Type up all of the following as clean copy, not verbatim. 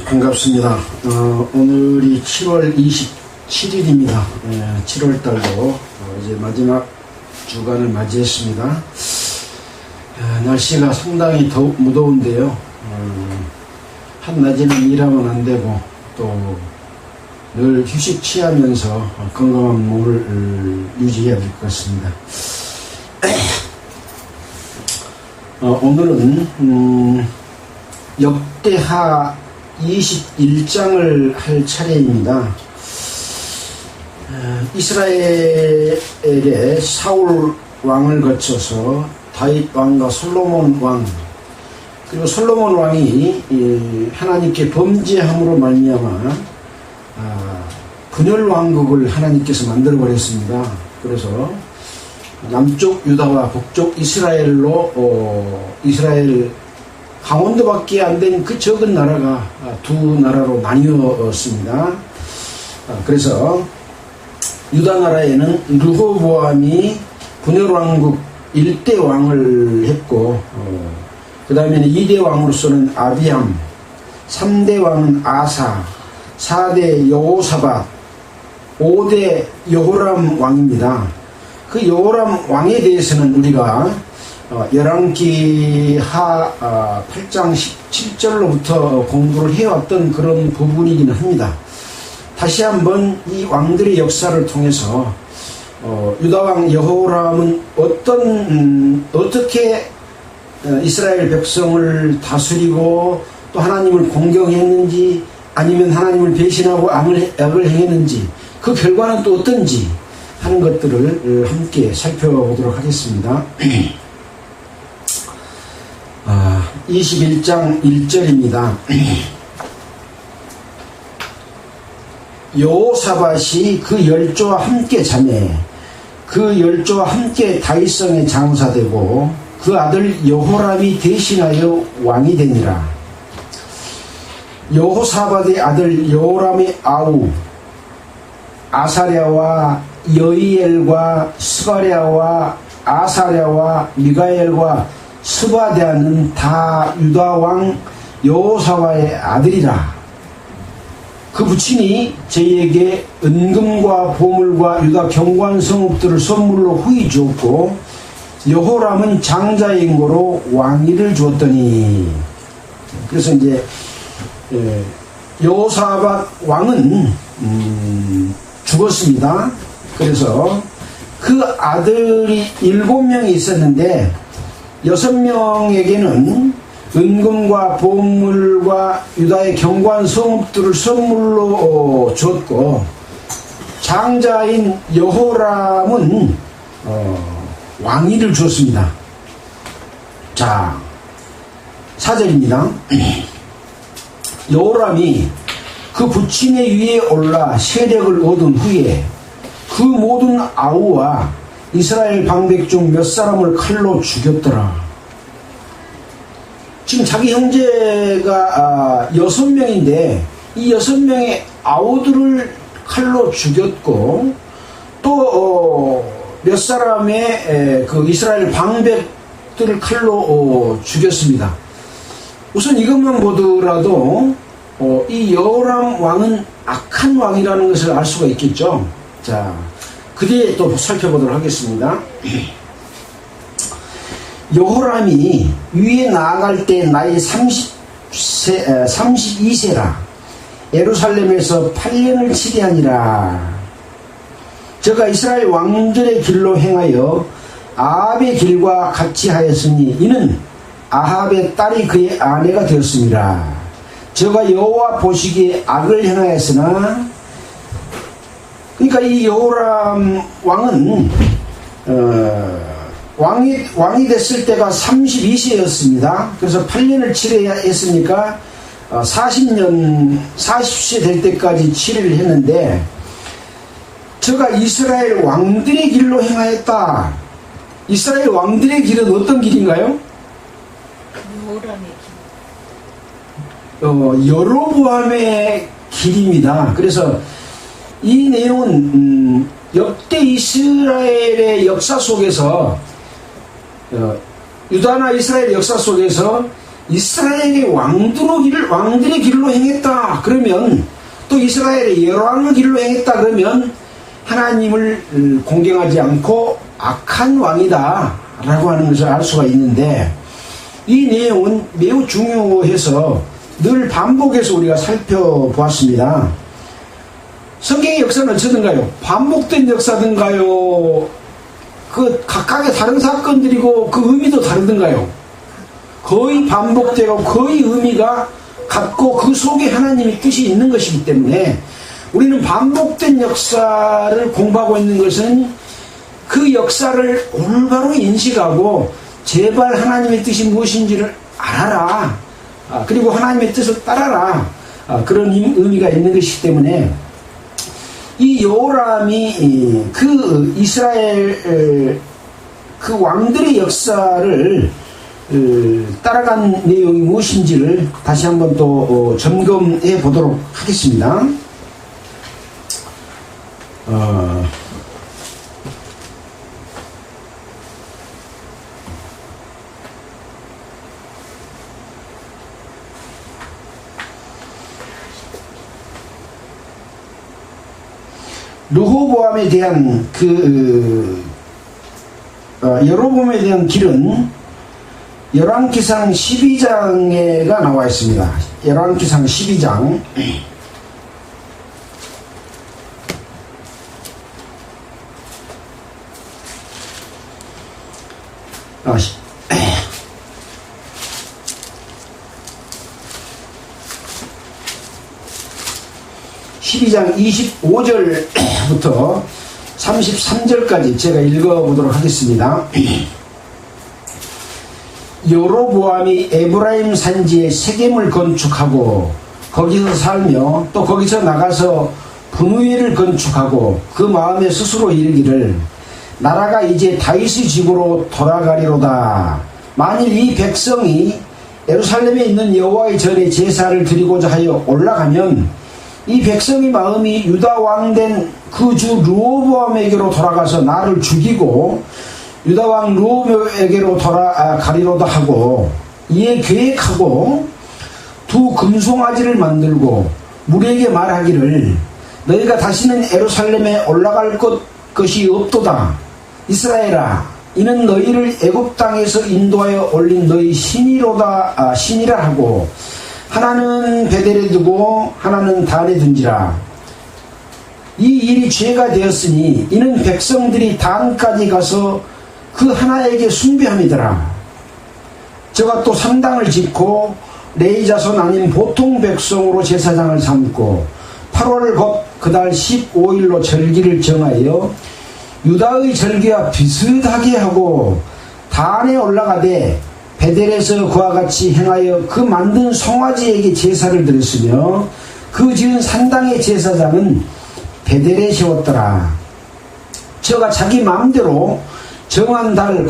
반갑습니다. 오늘이 7월 27일입니다. 7월달도 이제 마지막 주간을 맞이했습니다. 날씨가 상당히 무더운데요. 한낮에는 일하면 안 되고 또 늘 휴식 취하면서 건강한 몸을 유지해야 될 것 같습니다. 오늘은 역대하 21장을 할 차례입니다. 이스라엘의 사울 왕을 거쳐서 다윗 왕과 솔로몬 왕, 그리고 솔로몬 왕이 하나님께 범죄함으로 말미암아 분열 왕국을 하나님께서 만들어 버렸습니다. 그래서 남쪽 유다와 북쪽 이스라엘로 이스라엘 강원도밖에 안 된 그 적은 나라가 두 나라로 나뉘었습니다. 그래서 유다 나라에는 르호보암이 분열왕국 1대 왕을 했고, 그 다음에는 2대 왕으로서는 아비암, 3대 왕은 아사, 4대 여호사밧, 5대 여호람 왕입니다. 그 여호람 왕에 대해서는 우리가 열왕기하 8장 17절로부터 공부를 해왔던 그런 부분이기는 합니다. 다시 한번 이 왕들의 역사를 통해서 유다왕 여호람은 어떻게 이스라엘 백성을 다스리고 또 하나님을 공경했는지, 아니면 하나님을 배신하고 악을 행했는지, 그 결과는 또 어떤지 하는 것들을 함께 살펴보도록 하겠습니다. 21장 1절입니다. 여호사밧이 그 열조와 함께 자매 그 열조와 함께 다윗성에 장사되고 그 아들 여호람이 대신하여 왕이 되니라. 여호사밧의 아들 여호람의 아우 아사랴와 여이엘과 스바랴와 아사랴와 미가엘과 스바랴는 다 유다왕 여호사밧의 아들이라. 그 부친이 저희에게 은금과 보물과 유다 견고한 성읍들을 선물로 후히 주었고, 여호람은 장자인 거로 왕위를 주었더니. 그래서 이제 여호사밧 왕은 죽었습니다. 그래서 그 아들이 7명이 있었는데 6명에게는 은금과 보물과 유다의 견고한 성읍들을 선물로 줬고, 장자인 여호람은 왕위를 주었습니다. 자, 4절입니다. 여호람이 그 부친의 위에 올라 세력을 얻은 후에 그 모든 아우와 이스라엘 방백 중 몇 사람을 칼로 죽였더라. 지금 자기 형제가 6명인데 이 6명의 아우들을 칼로 죽였고, 또 몇 사람의 그 이스라엘 방백들을 칼로 죽였습니다. 우선 이것만 보더라도 이 여호람 왕은 악한 왕이라는 것을 알 수가 있겠죠. 자, 그 뒤에 또 살펴보도록 하겠습니다. 여호람이 위에 나아갈 때 나이 32세라. 예루살렘에서 8년을 치리하니라. 저가 이스라엘 왕들의 길로 행하여 아합의 길과 같이 하였으니 이는 아합의 딸이 그의 아내가 되었습니다. 저가 여호와 보시기에 악을 행하였으나, 그러니까 이 여호람 왕은 왕이 됐을 때가 32세였습니다. 그래서 8년을 치러야 했으니까 40세 될 때까지 치료를 했는데, 저가 이스라엘 왕들의 길로 행하였다. 이스라엘 왕들의 길은 어떤 길인가요? 여로보암의 길입니다. 그래서 이 내용은 역대 이스라엘의 역사 속에서 유다나 이스라엘 역사 속에서 이스라엘의 왕들의 길로 행했다 그러면, 또 이스라엘의 열왕의 길로 행했다 그러면 하나님을 공경하지 않고 악한 왕이다 라고 하는 것을 알 수가 있는데, 이 내용은 매우 중요해서 늘 반복해서 우리가 살펴보았습니다. 성경의 역사는 어쩌든가요? 반복된 역사든가요? 그 각각의 다른 사건들이고 그 의미도 다르든가요? 거의 반복되고 거의 의미가 같고 그 속에 하나님의 뜻이 있는 것이기 때문에, 우리는 반복된 역사를 공부하고 있는 것은 그 역사를 올바로 인식하고 제발 하나님의 뜻이 무엇인지를 알아라. 그리고 하나님의 뜻을 따라라. 그런 의미가 있는 것이기 때문에, 이 여호람이 그 이스라엘 그 왕들의 역사를 따라간 내용이 무엇인지를 다시 한번 또 점검해 보도록 하겠습니다. 르호보암에 대한 여로보암에 대한 길은 열왕기상 12장에가 나와 있습니다. 열왕기상 12장. 아, 12장 25절부터 33절까지 제가 읽어보도록 하겠습니다. 여로보암이 에브라임 산지에 세겜을 건축하고 거기서 살며, 또 거기서 나가서 분우엘을 건축하고 그 마음에 스스로 이르기를, 나라가 이제 다윗의 집으로 돌아가리로다. 만일 이 백성이 예루살렘에 있는 여호와의 전에 제사를 드리고자 하여 올라가면 이 백성의 마음이 유다 왕된 그 주 르호보암에게로 돌아가서 나를 죽이고 유다 왕 르호보암에게로 돌아가리로다 하고, 이에 계획하고 두 금송아지를 만들고 무리에게 말하기를, 너희가 다시는 예루살렘에 올라갈 것이 없도다. 이스라엘아, 이는 너희를 애굽 땅에서 인도하여 올린 너희 신이로다. 신이라 하고, 하나는 베델에 두고 하나는 단에 둔지라. 이 일이 죄가 되었으니 이는 백성들이 단까지 가서 그 하나에게 숭배함이더라. 저가 또 산당을 짓고 레위 자손 아닌 보통 백성으로 제사장을 삼고 8월 곧 그달 15일로 절기를 정하여 유다의 절기와 비슷하게 하고 단에 올라가되 베델에서 그와 같이 행하여 그 만든 송아지에게 제사를 드렸으며, 그 지은 산당의 제사장은 베델에 세웠더라. 저가 자기 마음대로 정한 달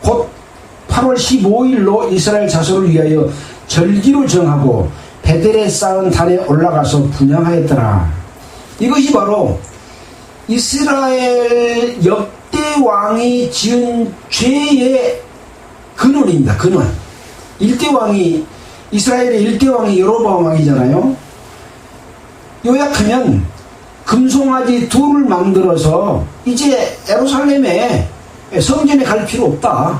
곧 8월 15일로 이스라엘 자손을 위하여 절기로 정하고 베델에 쌓은 단에 올라가서 분향하였더라. 이것이 바로 이스라엘 역대 왕이 지은 죄의 근원입니다. 근원. 이스라엘의 일대왕이 여로보암 왕이잖아요. 요약하면 금송아지 둘을 만들어서 이제 예루살렘에 성전에 갈 필요 없다.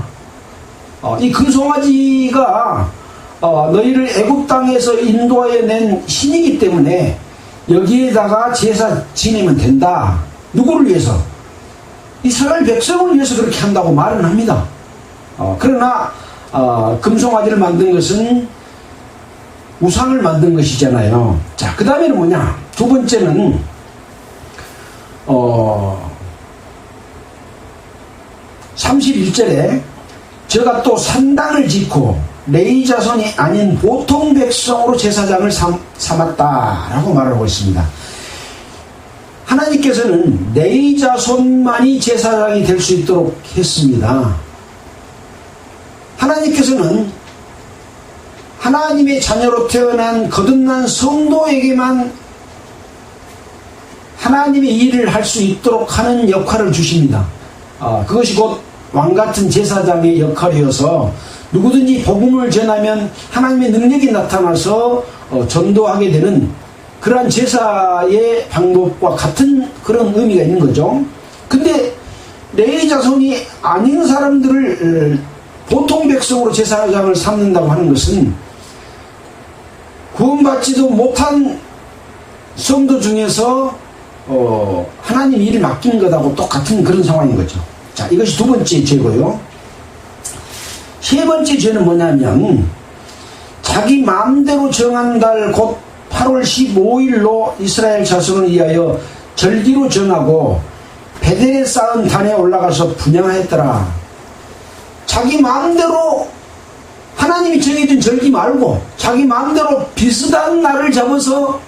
이 금송아지가 너희를 애굽 땅에서 인도하여 낸 신이기 때문에 여기에다가 제사 지내면 된다. 누구를 위해서? 이스라엘 백성을 위해서 그렇게 한다고 말은 합니다. 그러나 금송아지를 만든 것은 우상을 만든 것이잖아요. 자, 그 다음에는 뭐냐? 두 번째는 31절에 저가 또 산당을 짓고 레위 자손이 아닌 보통 백성으로 제사장을 삼았다라고 말하고 있습니다. 하나님께서는 레위 자손만이 제사장이 될 수 있도록 했습니다. 하나님께서는 하나님의 자녀로 태어난 거듭난 성도에게만 하나님의 일을 할 수 있도록 하는 역할을 주십니다. 그것이 곧 왕같은 제사장의 역할이어서 누구든지 복음을 전하면 하나님의 능력이 나타나서 전도하게 되는 그러한 제사의 방법과 같은 그런 의미가 있는 거죠. 근데 레위 자손이 아닌 사람들을 보통 백성으로 제사장을 삼는다고 하는 것은 구원받지도 못한 성도 중에서 하나님 일을 맡긴 것하고 똑같은 그런 상황인 거죠. 자, 이것이 두 번째 죄고요. 세 번째 죄는 뭐냐면 자기 마음대로 정한 달 곧 8월 15일로 이스라엘 자손을 위하여 절기로 정하고 베델에 쌓은 단에 올라가서 분향하였더라. 자기 마음대로 하나님이 정해준 절기 말고 자기 마음대로 비슷한 날을 잡아서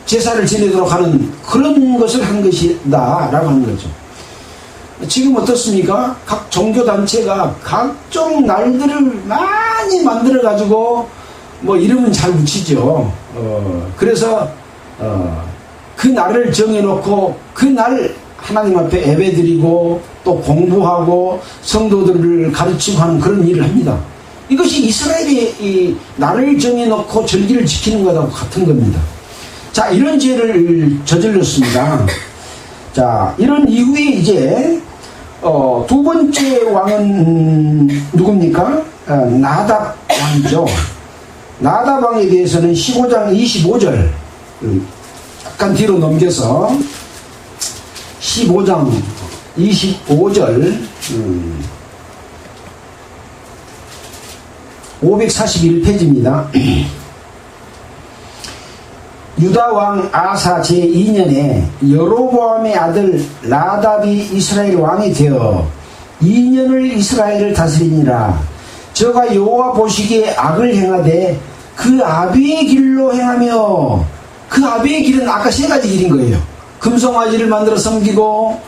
제사를 지내도록 하는 그런 것을 한 것이다 라고 하는 거죠. 지금 어떻습니까? 각 종교단체가 각종 날들을 많이 만들어 가지고 뭐 이름은 잘 붙이죠. 그래서 그 날을 정해놓고 그 날 하나님 앞에 예배드리고 또 공부하고 성도들을 가르치고 하는 그런 일을 합니다. 이것이 이스라엘이 이 날을 정해놓고 절기를 지키는 것하고 같은 겁니다. 자, 이런 죄를 저질렀습니다. 자, 이런 이후에 이제 두 번째 왕은 누굽니까? 나답 왕이죠. 나답 왕에 대해서는 15장 25절 약간 뒤로 넘겨서 15장 25절 541페이지입니다. 유다왕 아사 제2년에 여로보암의 아들 나답이 이스라엘 왕이 되어 2년을 이스라엘을 다스리니라. 저가 여호와 보시기에 악을 행하되 그 아비의 길로 행하며, 그 아비의 길은 아까 세 가지 길인 거예요. 금송아지를 만들어 섬기고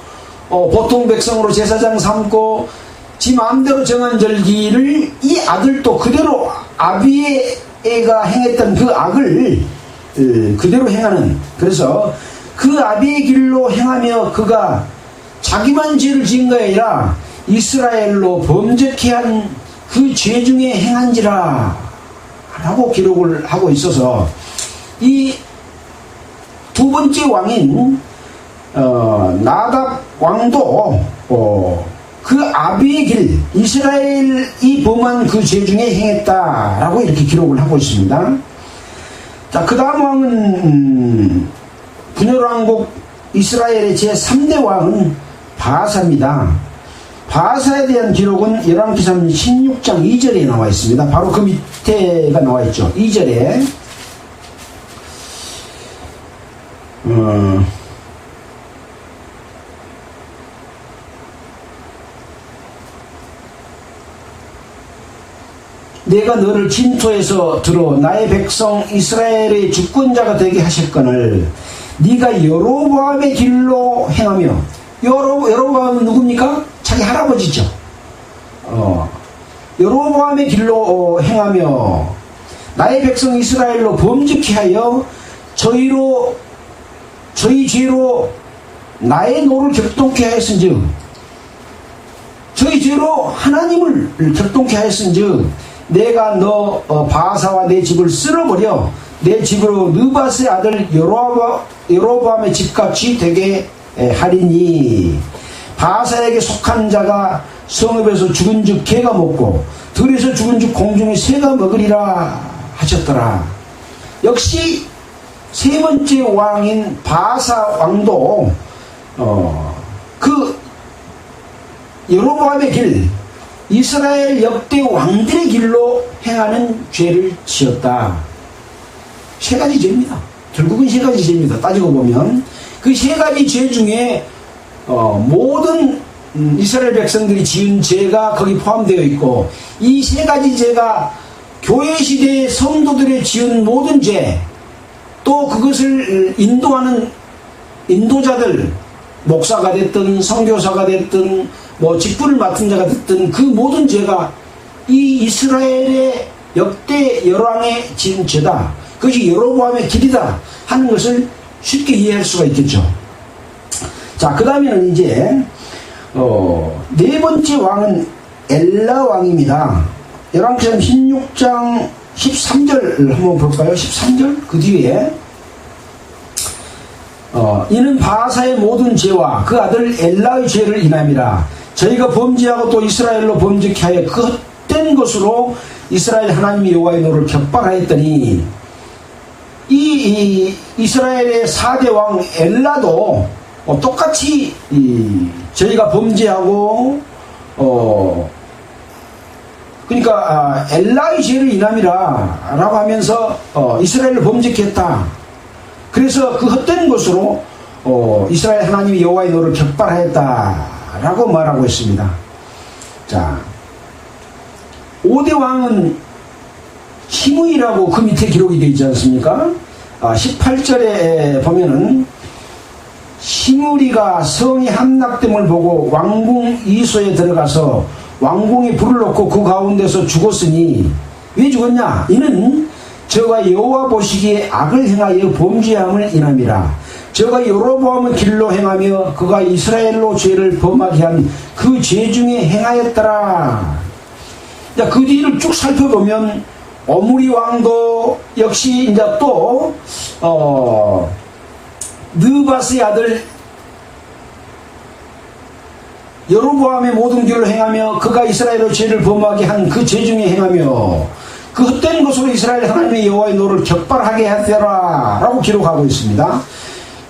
보통 백성으로 제사장 삼고 지 마음대로 정한 절기를 이 아들도 그대로 아비가 행했던 그 악을 그대로 행하는, 그래서 그 아비의 길로 행하며 그가 자기만 죄를 지은 것이 아니라 이스라엘로 범죄케 한 그 죄 중에 행한지라 라고 기록을 하고 있어서 이 두 번째 왕인 나답 왕도 그 아비의 길, 이스라엘이 범한 그 죄 중에 행했다라고 이렇게 기록을 하고 있습니다. 자, 그 다음 왕은 분열왕국 이스라엘의 제3대 왕은 바하사입니다. 바하사에 대한 기록은 열왕기상 16장 2절에 나와 있습니다. 바로 그 밑에가 나와 있죠. 2절에 내가 너를 진토에서 들어 나의 백성 이스라엘의 주권자가 되게 하셨거늘 네가 여로보암의 길로 행하며, 여로보암은 누굽니까? 자기 할아버지죠. 여로보암의 길로 행하며 나의 백성 이스라엘로 범죄케 하여 저희 죄로 나의 노를 격동케 하였은즉, 저희 죄로 하나님을 격동케 하였은즉 내가 너 바하사와 내 집을 쓸어버려 내 집으로 느밧의 아들 여로보암의 집같이 되게 하리니, 바하사에게 속한 자가 성읍에서 죽은즉 개가 먹고 들에서 죽은즉 공중의 새가 먹으리라 하셨더라. 역시 세 번째 왕인 바하사 왕도 그 여로보암의 길, 이스라엘 역대 왕들의 길로 행하는 죄를 지었다. 세 가지 죄입니다. 결국은 세 가지 죄입니다. 따지고 보면 그 세 가지 죄 중에 모든 이스라엘 백성들이 지은 죄가 거기 포함되어 있고, 이 세 가지 죄가 교회 시대의 성도들이 지은 모든 죄, 또 그것을 인도하는 인도자들, 목사가 됐든 선교사가 됐든 뭐 직분을 맡은 자가 됐든 그 모든 죄가 이 이스라엘의 역대 열왕의 지은 죄다, 그것이 여로보암의 길이다 하는 것을 쉽게 이해할 수가 있겠죠. 자, 그 다음에는 이제 네 번째 왕은 엘라 왕입니다. 열왕기상 16장 13절 한번 볼까요? 13절 그 뒤에 이는 바하사의 모든 죄와 그 아들 엘라의 죄를 인함이라. 저희가 범죄하고 또 이스라엘로 범죄케 하여 그 헛된 것으로 이스라엘 하나님 여호와의 노를 격발하였더니, 이 이스라엘의 4대 왕 엘라도 똑같이 저희가 범죄하고 그러니까 엘라의 죄를 인함이라 라고 하면서 이스라엘을 범죄케 했다. 그래서 그 헛된 것으로 이스라엘 하나님이 여호와의 노를 격발하였다 라고 말하고 있습니다. 자, 5대 왕은 시므이라고 그 밑에 기록이 되어 있지 않습니까? 18절에 보면은 시므리가 성이 함락됨을 보고 왕궁 이소에 들어가서 왕궁에 불을 놓고 그 가운데서 죽었으니, 왜 죽었냐? 이는 저가 여호와 보시기에 악을 행하여 범죄함을 인함이라. 저가 여로보암의 길로 행하며 그가 이스라엘로 죄를 범하게 한 그 죄 중에 행하였더라. 그 뒤를 쭉 살펴보면 오므리 왕도 역시 이제 또 느바스의 아들 여로보암의 모든 길로 행하며 그가 이스라엘로 죄를 범하게 한 그 죄 중에 행하며 그 헛된 것으로 이스라엘 하나님의 여호와의 노를 격발하게 하더라 라고 기록하고 있습니다.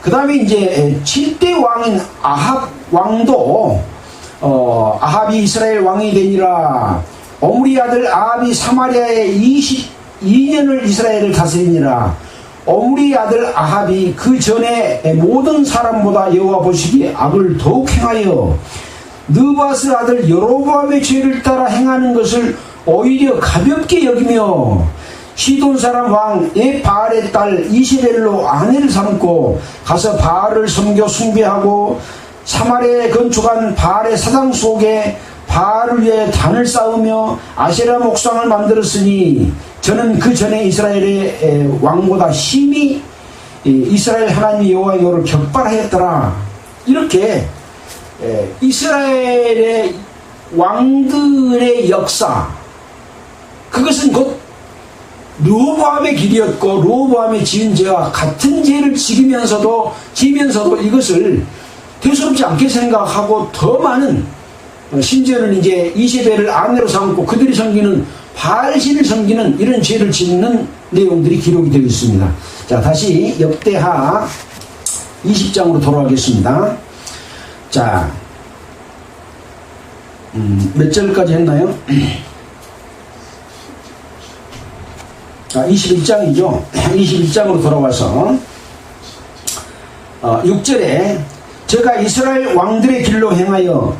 그 다음에 이제 7대 왕인 아합 왕도 아합이 이스라엘 왕이 되니라. 오므리 아들 아합이 사마리아에 22년을 이스라엘을 다스리니라. 오므리 아들 아합이 그 전에 모든 사람보다 여호와 보시기에 악을 더욱 행하여 느바스 아들 여로보암의 죄를 따라 행하는 것을 오히려 가볍게 여기며 시돈 사람 왕 바알의 딸 이세벨로 아내를 삼고 가서 바알을 섬겨 숭배하고 사마리아에 건축한 바알의 사당 속에 바알을 위해 단을 쌓으며 아세라 목상을 만들었으니 저는 그 전에 이스라엘의 왕보다 심히 이스라엘 하나님 여호와의 노를 격발하였더라. 이렇게 이스라엘의 왕들의 역사, 그것은 곧 르호보암의 길이었고 르호보암의 지은 죄와 같은 죄를 지면서도 이것을 대수롭지 않게 생각하고 더 많은, 심지어는 이제 이세벨을 아내로 삼고 그들이 섬기는 바알신을 섬기는 이런 죄를 짓는 내용들이 기록이 되어 있습니다. 자, 다시 역대하 20장으로 돌아가겠습니다. 자, 몇 절까지 했나요? 21장이죠. 21장으로 돌아와서 6절에 제가 이스라엘 왕들의 길로 행하여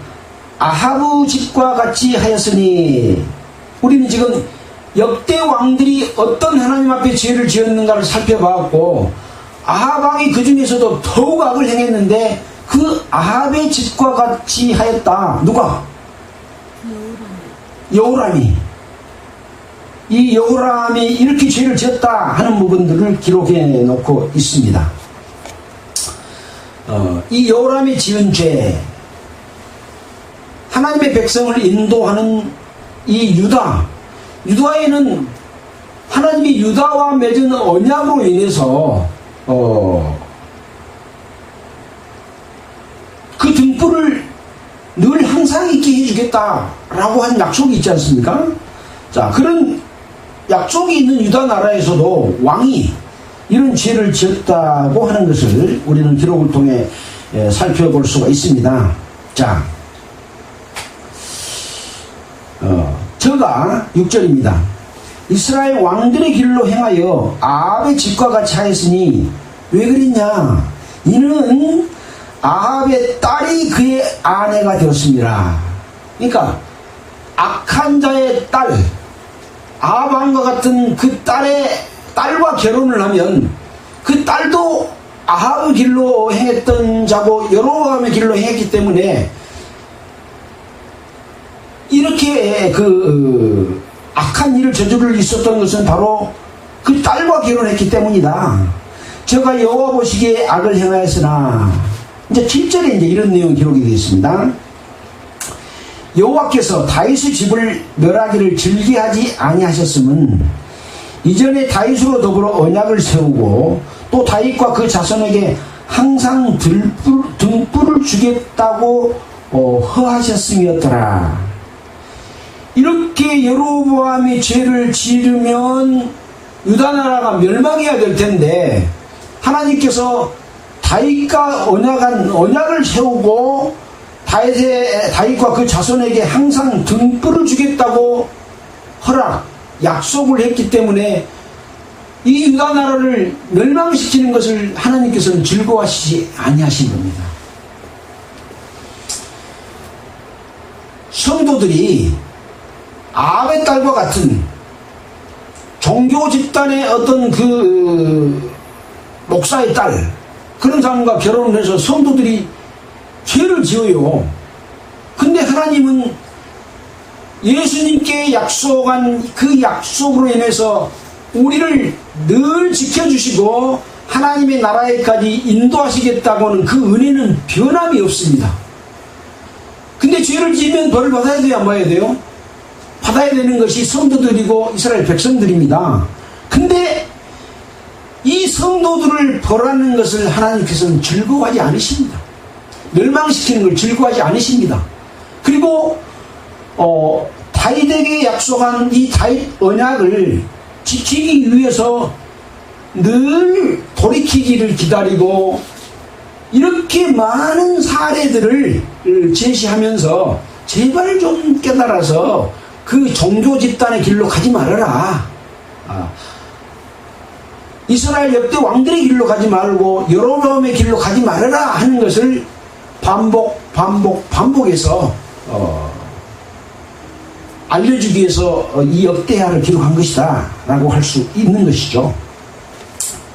아하브 집과 같이 하였으니, 우리는 지금 역대 왕들이 어떤 하나님 앞에 죄를 지었는가를 살펴봤고, 아합 왕이 그 중에서도 더욱 악을 행했는데 그 아합의 집과 같이 하였다. 누가? 여호람이. 이 여호람이 이렇게 죄를 지었다 하는 부분들을 기록해 놓고 있습니다. 이 여호람이 지은 죄, 하나님의 백성을 인도하는 이 유다에는 하나님이 유다와 맺은 언약으로 인해서 그 등불을 늘 항상 있게 해주겠다라고 한 약속이 있지 않습니까? 자, 그런 약속이 있는 유다 나라에서도 왕이 이런 죄를 지었다고 하는 것을 우리는 기록을 통해 살펴볼 수가 있습니다. 자, 저가 6절입니다. 이스라엘 왕들의 길로 행하여 아합의 집과 같이 하였으니, 왜 그랬냐? 이는 아합의 딸이 그의 아내가 되었습니다. 그러니까 악한 자의 딸, 아합 왕과 같은 그 딸과 결혼을 하면 그 딸도 아합의 길로 행했던 자고 여로보암의 길로 행했기 때문에 이렇게 그 악한 일을 저지를 있었던 것은 바로 그 딸과 결혼했기 때문이다. 저가 여호와 보시기에 악을 행하였으나, 이제 7절에 이제 이런 내용이 기록이 되어 있습니다. 여호와께서 다윗의 집을 멸하기를 즐기하지 아니하셨음은 이전에 다윗으로 더불어 언약을 세우고 또 다윗과 그 자손에게 항상 등불을 주겠다고 허하셨음이었더라. 이렇게 여로보암이 죄를 지으면 유다 나라가 멸망해야 될 텐데 하나님께서 다윗과 언약을 세우고 다윗과 그 자손에게 항상 등불을 주겠다고 약속을 했기 때문에 이 유다 나라를 멸망시키는 것을 하나님께서는 즐거워하시지 아니하신 겁니다. 성도들이 아합의 딸과 같은 종교 집단의 어떤 그 목사의 딸 그런 사람과 결혼을 해서 성도들이 죄를 지어요. 근데 하나님은 예수님께 약속한 그 약속으로 인해서 우리를 늘 지켜주시고 하나님의 나라에까지 인도하시겠다고는 그 은혜는 변함이 없습니다. 근데 죄를 지으면 벌을 받아야 돼요? 안 받아야 돼요? 받아야 되는 것이 성도들이고 이스라엘 백성들입니다. 근데 이 성도들을 벌하는 것을 하나님께서는 즐거워하지 않으십니다. 멸망시키는 걸 즐거워하지 않으십니다. 그리고 다윗에게 약속한 이 다윗 언약을 지키기 위해서 늘 돌이키기를 기다리고 이렇게 많은 사례들을 제시하면서 제발 좀 깨달아서 그 종교 집단의 길로 가지 말아라. 이스라엘 역대 왕들의 길로 가지 말고 여로보암의 길로 가지 말아라 하는 것을 반복해서 알려주기 위해서 이 역대하를 기록한 것이다 라고 할 수 있는 것이죠.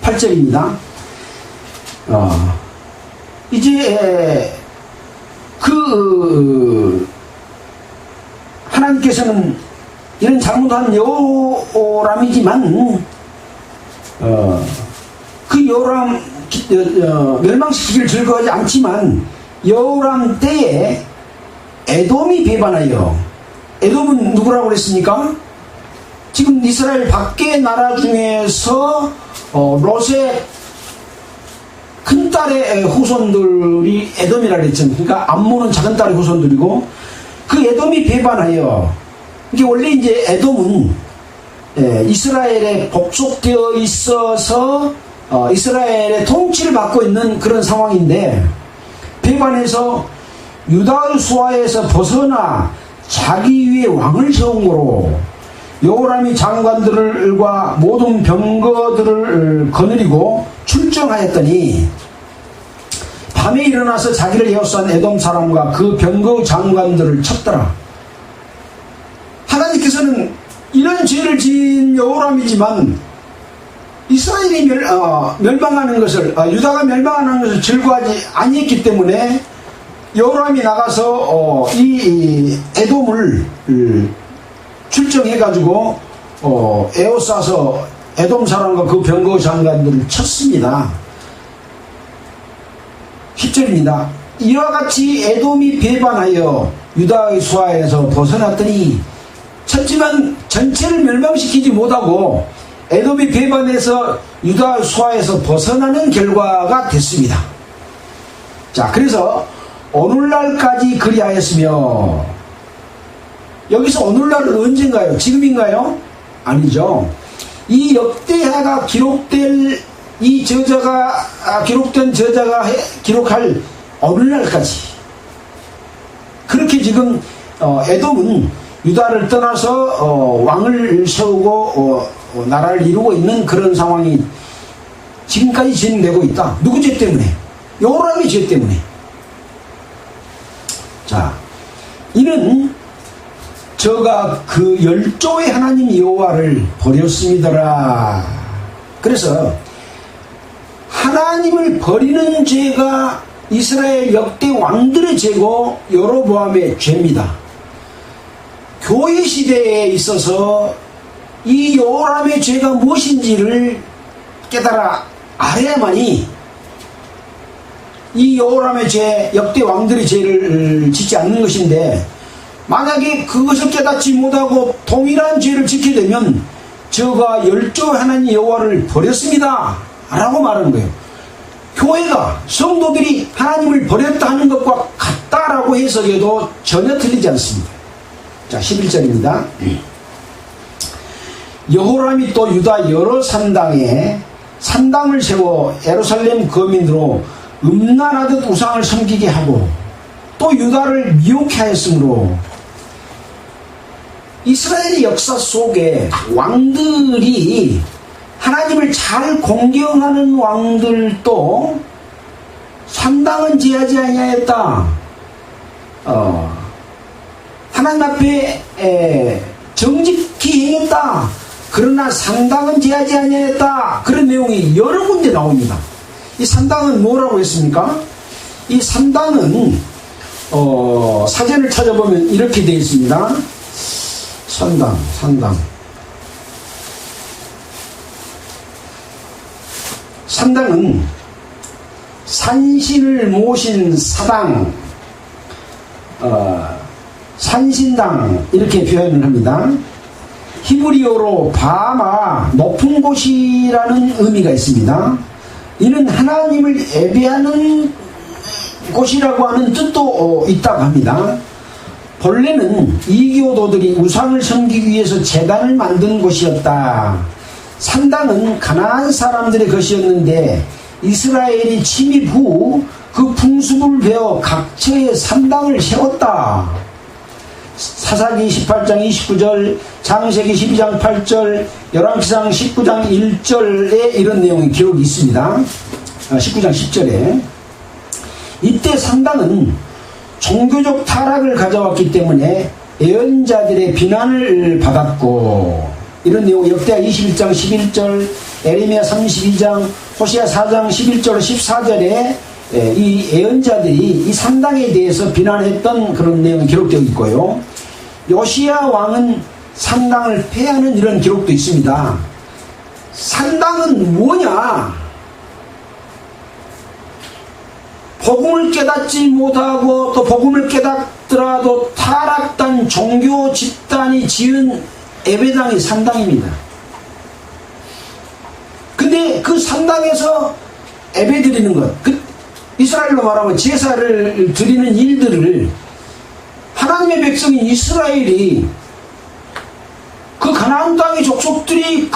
8절입니다. 이제 하나님께서는 이런 잘못한 여호람이지만 그 여호람 멸망시키기를 즐거워하지 않지만 여호람 때에 에돔이 배반하여, 에돔은 누구라고 그랬습니까? 지금 이스라엘 밖의 나라 중에서 롯의 큰딸의 후손들이 에돔이라 그랬잖아요. 그러니까 암몬은 작은 딸의 후손들이고 그 에돔이 배반하여, 이게 원래 이제 에돔은 이스라엘에 복속되어 있어서 이스라엘의 통치를 받고 있는 그런 상황인데 배반해서 유다의 수하에서 벗어나 자기 위에 왕을 세운 거로 여호람이 장관들과 모든 병거들을 거느리고 출정하였더니 밤에 일어나서 자기를 에워싼 에돔 사람과 그 병거 장관들을 쳤더라. 하나님께서는 이런 죄를 지은 여호람이지만 이스라엘이 멸망하는 것을, 유다가 멸망하는 것을 즐거워하지 아니했기 때문에 여호람이 나가서 이 에돔을 출정해가지고 에워싸서 에돔 사람과 그 병거 장관들을 쳤습니다. 10절입니다. 이와 같이 에돔이 배반하여 유다의 수하에서 벗어났더니, 쳤지만 전체를 멸망시키지 못하고 에돔이 배반해서 유다의 수하에서 벗어나는 결과가 됐습니다. 자, 그래서 오늘날까지 그리하였으며, 여기서 오늘날은 언젠가요? 지금인가요? 아니죠. 이 역대하가 기록된 기록된 저자가 기록할 오늘날까지, 그렇게 지금 에돔은 유다를 떠나서 왕을 세우고 나라를 이루고 있는 그런 상황이 지금까지 진행되고 있다. 누구 죄 때문에? 여호람의 죄 때문에. 자, 이는 저가 그 열조의 하나님 여호와를 버렸습니다라. 그래서 하나님을 버리는 죄가 이스라엘 역대 왕들의 죄고 여로보암의 죄입니다. 교회 시대에 있어서 이 여호람의 죄가 무엇인지를 깨달아 알아야만이 이 여호람의 죄, 역대 왕들의 죄를 짓지 않는 것인데, 만약에 그것을 깨닫지 못하고 동일한 죄를 지게 되면 저가 열조 하나님 여호와를 버렸습니다 라고 말하는 거예요. 교회가 성도들이 하나님을 버렸다 하는 것과 같다라고 해석해도 전혀 틀리지 않습니다. 자, 11절입니다. 여호람이 또 유다 여러 산당에 산당을 세워 예루살렘 거민으로 음란하듯 우상을 섬기게 하고 또 유다를 미혹해 하였으므로 이스라엘의 역사 속에 왕들이 하나님을 잘 공경하는 왕들도 산당은 지하지 아니하였다. 하나님 앞에 정직히 행했다. 그러나 산당은 지하지 아니하였다. 그런 내용이 여러 군데 나옵니다. 이 산당은 뭐라고 했습니까? 이 산당은 사전을 찾아보면 이렇게 되어 있습니다. 산당. 산당은 산신을 모신 사당, 산신당 이렇게 표현을 합니다. 히브리어로 바마, 높은 곳이라는 의미가 있습니다. 이는 하나님을 예배하는 곳이라고 하는 뜻도 있다고 합니다. 본래는 이교도들이 우상을 섬기기 위해서 제단을 만든 곳이었다. 산당은 가나안 사람들의 것이었는데 이스라엘이 침입 후 그 풍습을 배워 각처에 산당을 세웠다. 사사기 18장 29절, 창세기 12장 8절, 열왕기상 19장 1절에 이런 내용이 기록이 있습니다. 19장 10절에 이때 산당은 종교적 타락을 가져왔기 때문에 예언자들의 비난을 받았고, 이런 내용 역대하 21장 11절, 에레미야 32장, 호시아 4장 11절 14절에 이 예언자들이 이 산당에 대해서 비난했던 그런 내용이 기록되어 있고요. 요시야 왕은 산당을 폐하는 이런 기록도 있습니다. 산당은 뭐냐? 복음을 깨닫지 못하고 또 복음을 깨닫더라도 타락한 종교 집단이 지은 예배당이 산당입니다. 근데 그 산당에서 예배 드리는 것, 이스라엘로 말하면 제사를 드리는 일들을 하나님의 백성인 이스라엘이 그 가나안 땅의 족속들이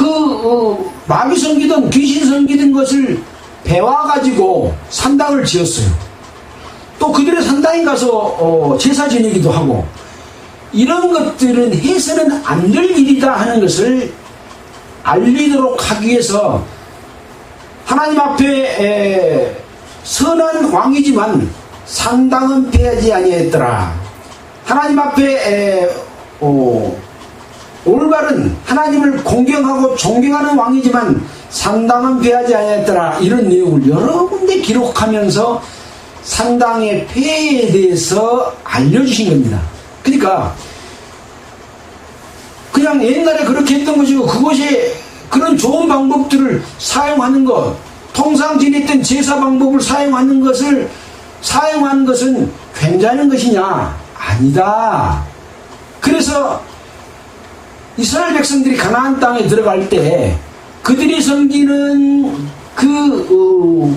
마귀 섬기던 귀신 섬기던 것을 배워가지고 산당을 지었어요. 또 그들의 산당에 가서 제사 지내기도 하고, 이런 것들은 해서는 안 될 일이다 하는 것을 알리도록 하기 위해서 하나님 앞에 선한 왕이지만 산당은 폐하지 아니했더라. 하나님 앞에 올바른 하나님을 공경하고 존경하는 왕이지만 산당은 폐하지 아니했더라. 이런 내용을 여러 군데 기록하면서 산당의 폐해에 대해서 알려주신 겁니다. 그러니까 그냥 옛날에 그렇게 했던 것이고 그것이 그런 좋은 방법들을 사용하는 것, 통상 지냈던 제사 방법을 사용하는 것은 괜찮은 것이냐? 아니다. 그래서 이스라엘 백성들이 가나안 땅에 들어갈 때 그들이 섬기는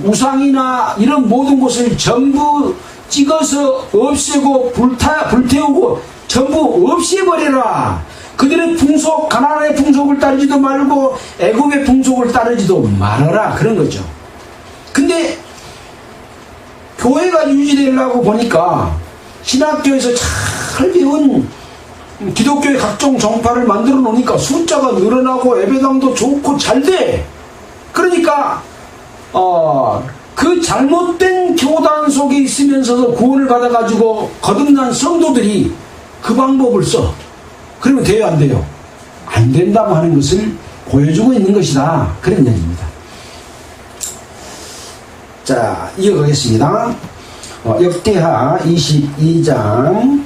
우상이나 이런 모든 것을 전부 찍어서 없애고 불태우고 전부 없애버려라. 그들의 풍속, 가나안의 풍속을 따르지도 말고 애굽의 풍속을 따르지도 말아라. 그런 거죠. 근데 교회가 유지되려고 보니까 신학교에서 잘 배운 기독교의 각종 정파를 만들어 놓으니까 숫자가 늘어나고 예배당도 좋고 잘 돼. 그러니까 그 잘못된 교단 속에 있으면서도 구원을 받아가지고 거듭난 성도들이 그 방법을 써. 그러면 돼요, 안 돼요? 안 된다고 하는 것을 보여주고 있는 것이다. 그런 얘기입니다. 자, 이어가겠습니다. 역대하 22장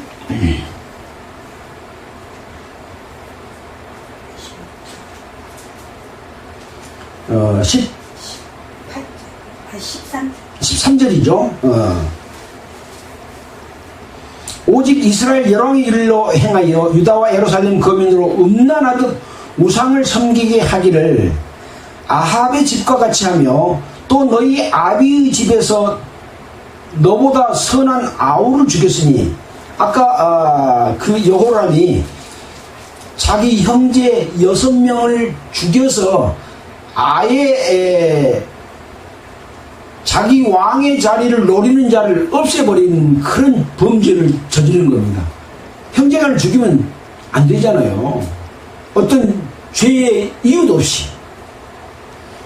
13절이죠. 오직 이스라엘 열왕의 일로 행하여 유다와 예루살렘 거민으로 음란하듯 우상을 섬기게 하기를 아합의 집과 같이 하며 또 너희 아비의 집에서 너보다 선한 아우를 죽였으니, 아까 그 여호람이 자기 형제 6명을 죽여서 아예 자기 왕의 자리를 노리는 자를 없애버리는 그런 범죄를 저지른 겁니다. 형제간을 죽이면 안 되잖아요. 어떤 죄의 이유도 없이.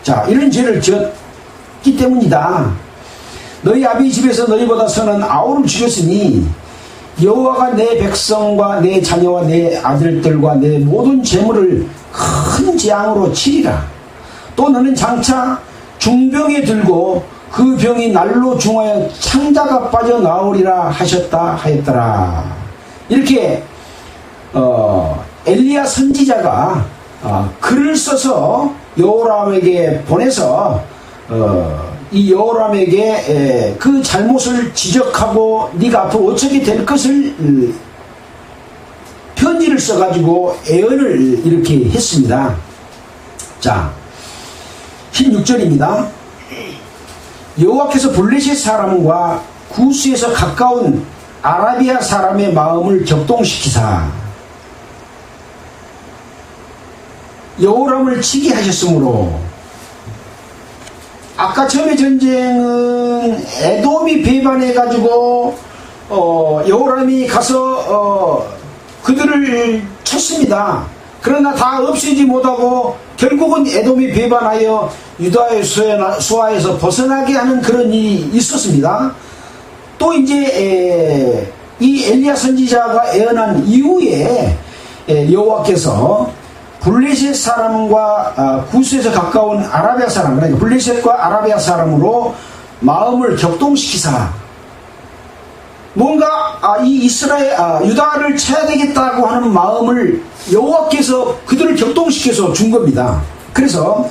자, 이런 죄를 지었기 때문이다. 너희 아비 집에서 너희보다 선한 아우를 죽였으니 여호와가 내 백성과 내 자녀와 내 아들들과 내 모든 재물을 큰 재앙으로 치리라. 또 너는 장차 중병에 들고 그 병이 날로 중하여 창자가 빠져나오리라 하였더라. 이렇게 엘리야 선지자가 글을 써서 여호람에게 보내서 이 여호람에게 그 잘못을 지적하고 네가 앞으로 어떻게 될 것을 편지를 써가지고 애언을 이렇게 했습니다. 자, 16절입니다. 여호와께서 블레셋 사람과 구스에서 가까운 아라비아 사람의 마음을 격동시키사 여호람을 치게 하셨으므로, 아까 처음에 전쟁은 에돔이 배반해가지고 여호람이 가서 그들을 쳤습니다. 그러나 다 없애지 못하고 결국은 에돔이 배반하여 유다의 수하에서 벗어나게 하는 그런 일이 있었습니다. 또 이제 이 엘리야 선지자가 예언한 이후에 여호와께서 블레셋 사람과 구스에서 가까운 아라비아 사람, 그러니까 블레셋과 아라비아 사람으로 마음을 격동시키사 뭔가 이 이스라엘 유다를 쳐야 되겠다고 하는 마음을 여호와께서 그들을 격동시켜서 준 겁니다. 그래서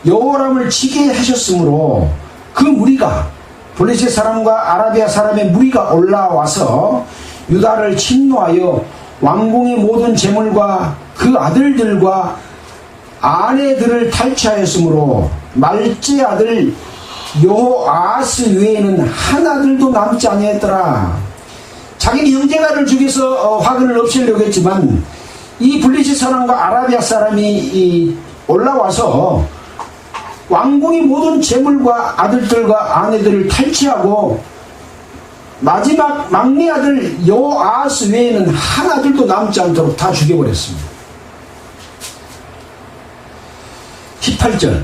여호람을 치게 하셨으므로 그 무리가, 블레셋 사람과 아라비아 사람의 무리가 올라와서 유다를 침노하여 왕궁의 모든 재물과 그 아들들과 아내들을 탈취하였으므로 말제 아들 여호아스 외에는 한 아들도 남지 아니했더라. 자기 형제가를 죽여서 화근을 없애려고 했지만 이 블레셋 사람과 아라비아 사람이 올라와서 왕궁의 모든 재물과 아들들과 아내들을 탈취하고 마지막 막내 아들 여호아스 외에는 한 아들도 남지 않도록 다 죽여버렸습니다. 18절.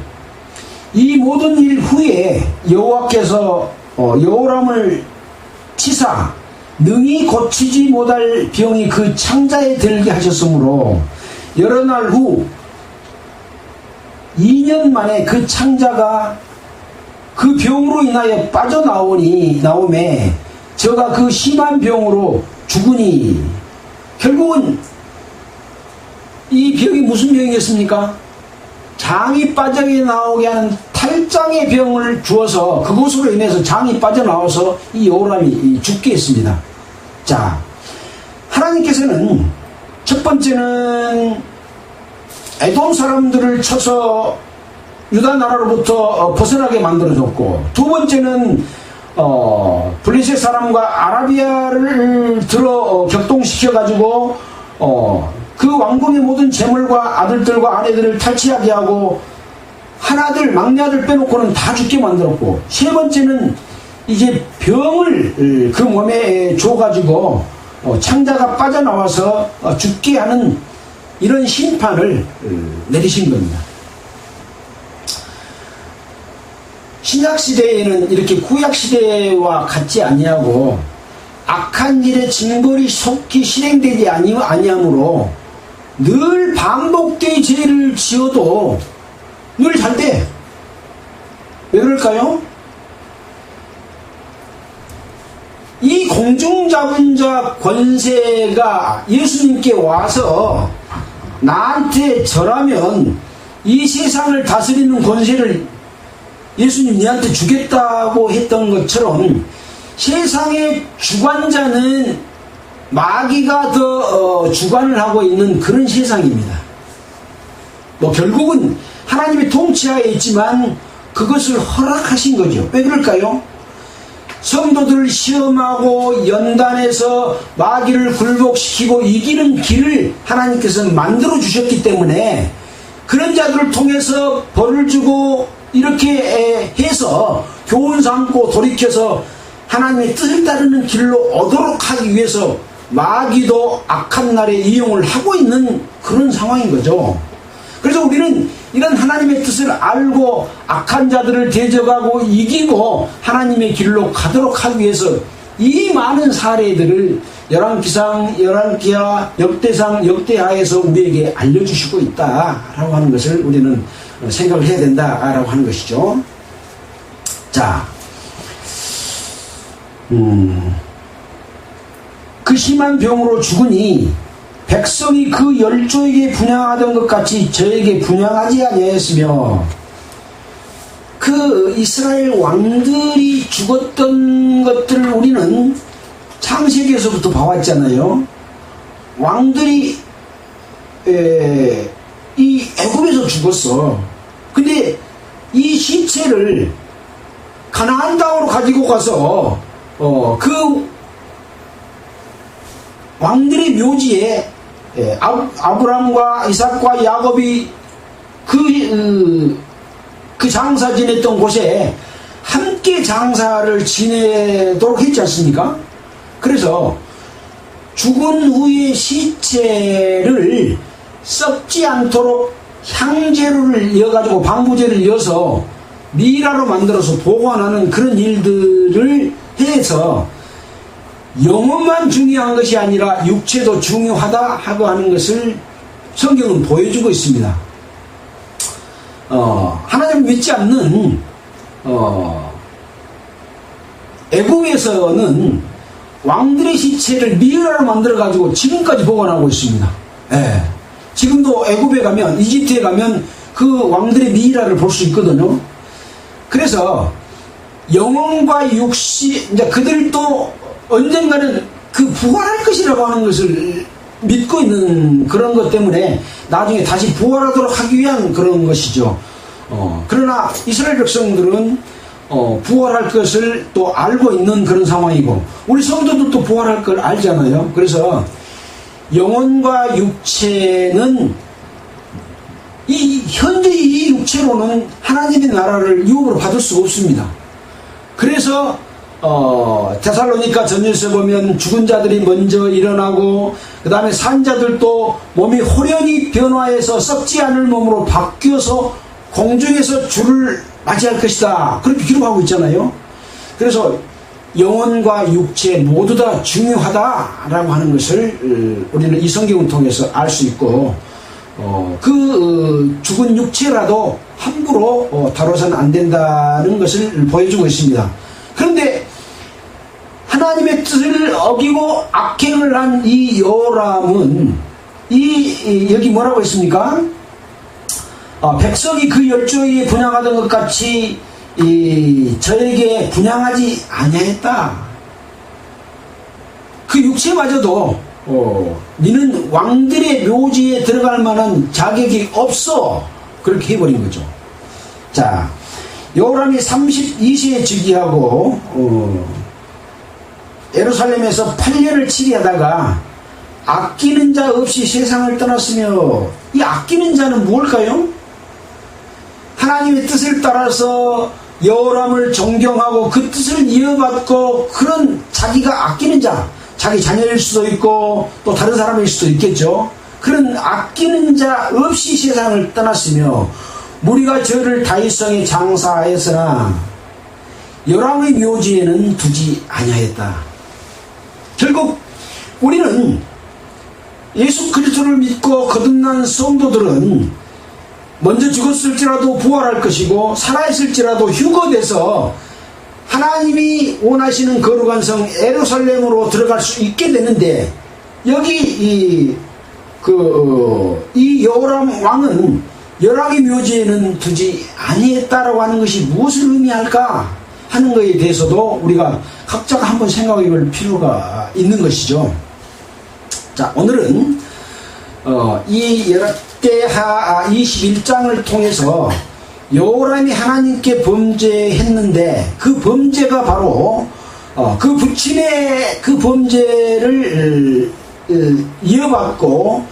이 모든 일 후에 여호와께서 여호람을 치사 능히 고치지 못할 병이 그 창자에 들게 하셨으므로 여러 날 후 2년 만에 그 창자가 그 병으로 인하여 나오매 저가 그 심한 병으로 죽으니, 결국은 이 병이 무슨 병이겠습니까? 장이 빠져나오게 하는 탈장의 병을 주어서 그것으로 인해서 장이 빠져나와서 이 여호람이 죽게 했습니다. 자, 하나님께서는 첫 번째는 에돔 사람들을 쳐서 유다 나라로부터 벗어나게 만들어줬고, 두 번째는 블레셋 사람과 아라비아를 격동시켜가지고 그 왕궁의 모든 재물과 아들들과 아내들을 탈취하게 하고 한 아들, 막내 아들 빼놓고는 다 죽게 만들었고, 세 번째는 이제 병을 그 몸에 줘가지고 창자가 빠져나와서 죽게 하는 이런 심판을 내리신 겁니다. 신약시대에는 이렇게 구약시대와 같지 아니하고 악한 일의 징벌이 속히 실행되지 아니하므로 늘 반복되이 죄를 지어도 늘 잘 돼. 왜 그럴까요? 이 공중자분자 권세가 예수님께 와서 나한테 절하면 이 세상을 다스리는 권세를 예수님 너한테 주겠다고 했던 것처럼 세상의 주관자는 마귀가 더 주관을 하고 있는 그런 세상입니다. 뭐 결국은 하나님의 통치하에 있지만 그것을 허락하신 거죠. 왜 그럴까요? 성도들을 시험하고 연단해서 마귀를 굴복시키고 이기는 길을 하나님께서 만들어 주셨기 때문에 그런 자들을 통해서 벌을 주고 이렇게 해서 교훈 삼고 돌이켜서 하나님의 뜻을 따르는 길로 오도록 하기 위해서 마귀도 악한 날에 이용을 하고 있는 그런 상황인 거죠. 그래서 우리는 이런 하나님의 뜻을 알고 악한 자들을 대적하고 이기고 하나님의 길로 가도록 하기 위해서 이 많은 사례들을 열왕기상, 열왕기하, 역대상, 역대하에서 우리에게 알려주시고 있다라고 하는 것을 우리는 생각을 해야 된다라고 하는 것이죠. 자, 그 심한 병으로 죽으니 백성이 그 열조에게 분향하던 것 같이 저에게 분향하지 아니하였으며, 그 이스라엘 왕들이 죽었던 것들을 우리는 창세기에서부터 봐왔잖아요. 왕들이 이 애굽에서 죽었어. 근데 이 시체를 가나안 땅으로 가지고 가서 그 왕들의 묘지에 아브람과 이삭과 야곱이 그 장사 지냈던 곳에 함께 장사를 지내도록 했지 않습니까? 그래서 죽은 후에 시체를 썩지 않도록 향재료를 이어가지고 방부제를 이어서 미라로 만들어서 보관하는 그런 일들을 해서 영혼만 중요한 것이 아니라 육체도 중요하다 하고 하는 것을 성경은 보여주고 있습니다. 하나님 믿지 않는 애국에서는 왕들의 시체를 미라로 만들어 가지고 지금까지 보관하고 있습니다. 예. 지금도 애국에 가면, 이집트에 가면 그 왕들의 미라를 볼 수 있거든요. 그래서 영혼과 육시, 이제 그들도 언젠가는 그 부활할 것이라고 하는 것을 믿고 있는 그런 것 때문에 나중에 다시 부활하도록 하기 위한 그런 것이죠. 그러나 이스라엘 백성들은 부활할 것을 또 알고 있는 그런 상황이고, 우리 성도들도 부활할 걸 알잖아요. 그래서 영혼과 육체는 현재 이 육체로는 하나님의 나라를 유업으로 받을 수가 없습니다. 그래서 데살로니가 전서에 보면 죽은 자들이 먼저 일어나고 그 다음에 산 자들도 몸이 호련히 변화해서 썩지 않을 몸으로 바뀌어서 공중에서 주를 맞이할 것이다, 그렇게 기록하고 있잖아요. 그래서 영혼과 육체 모두 다 중요하다라고 하는 것을 우리는 이 성경을 통해서 알 수 있고, 죽은 육체라도 함부로 다뤄서는 안 된다는 것을 보여주고 있습니다. 그런데 하나님의 뜻을 어기고 악행을 한 이 요람은 여기 뭐라고 했습니까? 백성이 그 열조에게 분향하던 것 같이 저에게 분향하지 아니하였다. 그 육체마저도 너는 왕들의 묘지에 들어갈 만한 자격이 없어, 그렇게 해버린 거죠. 자, 요람이 32세에 즉위하고 예루살렘에서 8년을 치리하다가 아끼는 자 없이 세상을 떠났으며, 이 아끼는 자는 무엇일까요? 하나님의 뜻을 따라서 여호람을 존경하고 그 뜻을 이어받고, 그런 자기가 아끼는 자, 자기 자녀일 수도 있고 또 다른 사람일 수도 있겠죠. 그런 아끼는 자 없이 세상을 떠났으며, 무리가 저를 다윗성에 장사하였으나 여호람의 묘지에는 두지 아니하였다. 결국 우리는 예수 그리스도를 믿고 거듭난 성도들은 먼저 죽었을지라도 부활할 것이고, 살아있을지라도 휴거돼서 하나님이 원하시는 거룩한 성 예루살렘으로 들어갈 수 있게 되는데, 여기 이 여호람 왕은 여호람의 묘지에는 두지 아니했다라고 하는 것이 무엇을 의미할까 하는 것에 대해서도 우리가 각자가 한번 생각해 볼 필요가 있는 것이죠. 자, 오늘은 이 역대하 21장을 통해서 여호람이 하나님께 범죄했는데 그 범죄가 바로 그 부친의 그 범죄를 이어받고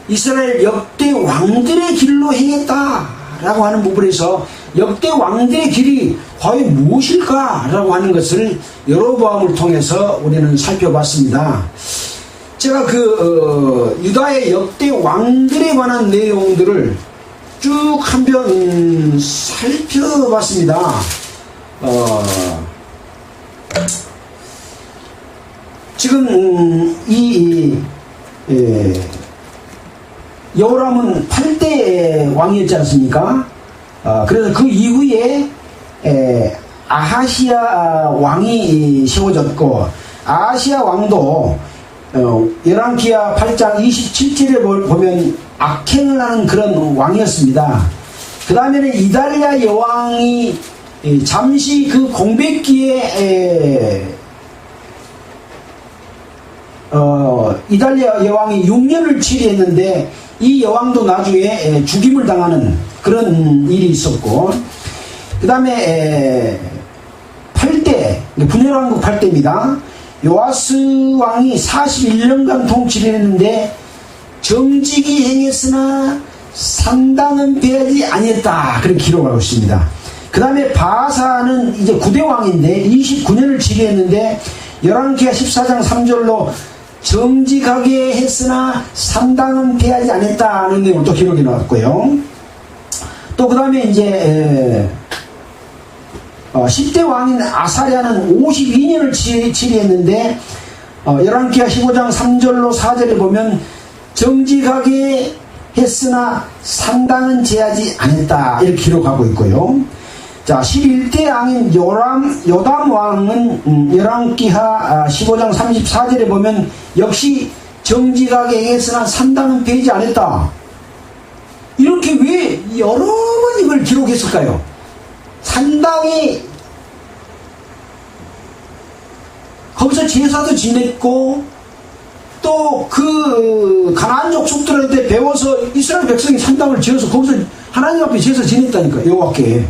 이스라엘 역대 왕들의 길로 행했다라고 하는 부분에서 역대 왕들의 길이 과연 무엇일까라고 하는 것을 여로보암을 통해서 우리는 살펴봤습니다. 제가 유다의 역대 왕들에 관한 내용들을 쭉 한번 살펴봤습니다. 지금 여호람은 8대 왕이었지 않습니까? 그래서 그 이후에 아하시아 왕이 세워졌고, 아하시아 왕도 열왕기하 8장 27절에 보면 악행을 하는 그런 왕이었습니다. 그 다음에는 이달랴 여왕이 잠시 그 공백기에 이달랴 여왕이 6년을 치리했는데 이 여왕도 나중에 죽임을 당하는 그런 일이 있었고, 그 다음에 8대 분열왕국 8대입니다. 요아스 왕이 41년간 통치를 했는데 정직이 행했으나 산당은 배하지 아니했다, 그렇게 기록하고 있습니다. 그 다음에 바사는 이제 9대 왕인데 29년을 지배했는데 열왕기하 14장 3절로 정직하게 했으나 산당은 배하지 않았다는 내용을 또 기록해 나왔고요. 또 그 다음에 이제 10대 왕인 아사랴는 52년을 치리했는데 열왕기하 15장 3절로 4절에 보면 정직하게 했으나 산당은 제하지 않았다, 이렇게 기록하고 있고요. 자, 11대 왕인 요담 왕은 열왕기하 15장 34절에 보면 역시 정직하게 행했으나 산당은 베이지 않았다. 이렇게 왜 여러 번 이걸 기록했을까요? 산당이 거기서 제사도 지냈고 또 그 가나안 족속들한테 배워서 이스라엘 백성이 산당을 지어서 거기서 하나님 앞에 제사 지냈다니까, 여호와께.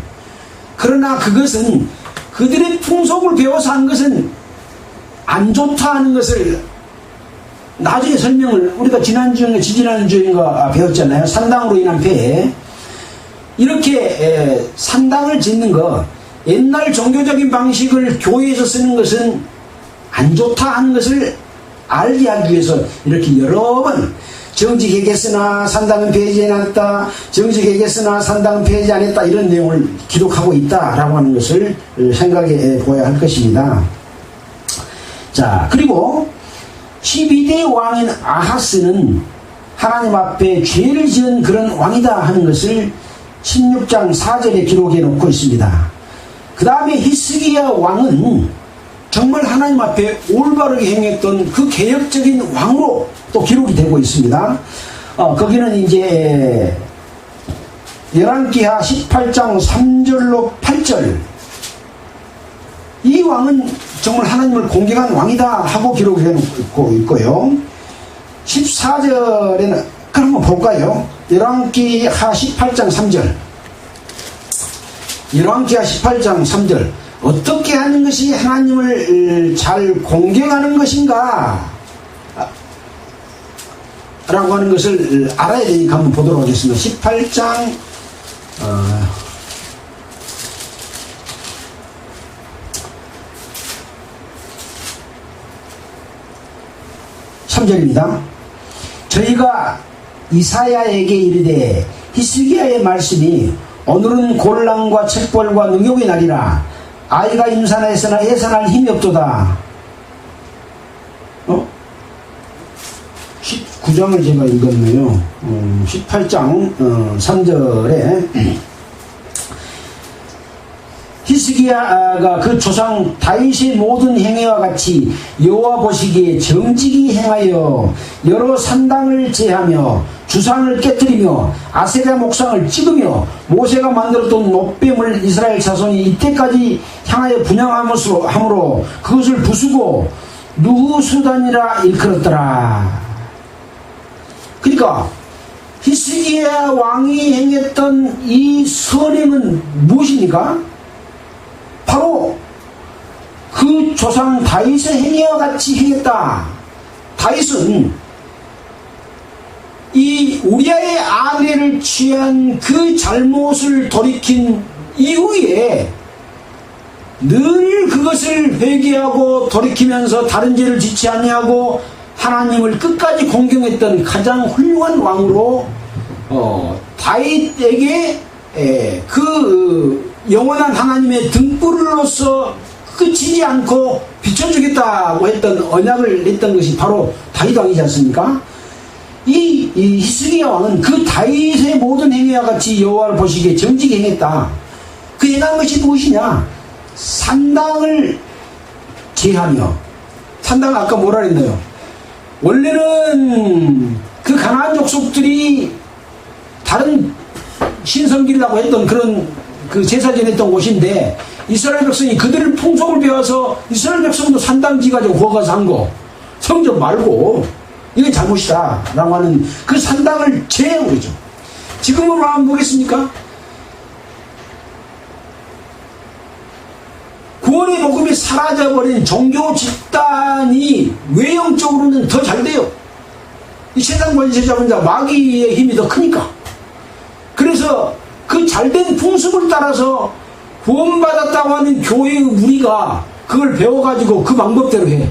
그러나 그것은 그들의 풍속을 배워서 한 것은 안 좋다 하는 것을 나중에 설명을 우리가 지지난주인가 배웠잖아요. 산당으로 인한 폐해. 이렇게 산당을 짓는 것, 옛날 종교적인 방식을 교회에서 쓰는 것은 안 좋다 하는 것을 알게 하기 위해서 이렇게 여러 번 정직하게 했으나 산당은 배하지 않았다, 정직하게 했으나 산당은 배하지 않았다, 이런 내용을 기록하고 있다라고 하는 것을 생각해 보아야 할 것입니다. 자, 그리고 12대 왕인 아하스는 하나님 앞에 죄를 지은 그런 왕이다 하는 것을 16장 4절에 기록해 놓고 있습니다. 그 다음에 히스기야 왕은 정말 하나님 앞에 올바르게 행했던 그 개혁적인 왕으로 또 기록이 되고 있습니다. 거기는 이제 열왕기하 18장 3절로 8절, 이 왕은 정말 하나님을 공경한 왕이다 하고 기록해 놓고 있고요. 14절에는 그럼 한번 볼까요? 열왕기하 18장 3절. 열왕기하 18장 3절. 어떻게 하는 것이 하나님을 잘 공경하는 것인가? 라고 하는 것을 알아야 되니까 한번 보도록 하겠습니다. 18장 3절입니다. 저희가 이사야에게 이르되 히스기야의 말씀이 오늘은 곤란과 책벌과 능욕의 날이라 아이가 임산하였으나 예산할 힘이 없도다. 19장을 제가 읽었네요. 18장 3절에 히스기야가 그 조상 다윗의 모든 행위와 같이 여호와 보시기에 정직히 행하여 여러 산당을 제하며 주상을 깨뜨리며 아세라 목상을 찍으며 모세가 만들었던 놋뱀을 이스라엘 자손이 이때까지 향하여 분향함으로 그것을 부수고 누후수단이라 일컬었더라. 그러니까 히스기야 왕이 행했던 이 선행은 무엇입니까? 바로 그 조상 다윗의 행위와 같이 행했다. 다윗은 이 우리아의 아내를 취한 그 잘못을 돌이킨 이후에 늘 그것을 회개하고 돌이키면서 다른 죄를 짓지 아니하고 하나님을 끝까지 공경했던 가장 훌륭한 왕으로 다윗에게 그 영원한 하나님의 등불로서 끝이지 않고 비춰주겠다고 했던 언약을 했던 것이 바로 다윗 왕이지 않습니까? 이 히스기야 왕은 그 다윗의 모든 행위와 같이 여호와를 보시기에 정직히 행했다. 그 행한 것이 무엇이냐? 산당을 제하며, 산당 아까 뭐라 그랬나요? 원래는 그 가나안 족속들이 다른 신성기라고 했던 그런 그 제사 지냈던 곳인데 이스라엘 백성이 그들의 풍속을 배워서 이스라엘 백성도 산당지 가지고 거기서 한 거, 성전 말고 이게 잘못이다 라고 하는 그 산당을 제한 거죠. 지금으로 한번 보겠습니까? 구원의 복음이 사라져버린 종교 집단이 외형적으로는 더 잘 돼요. 이 세상 권세 잡은 자 마귀의 힘이 더 크니까. 그래서 그 잘된 풍습을 따라서 구원받았다고 하는 교회의 우리가 그걸 배워가지고 그 방법대로 해.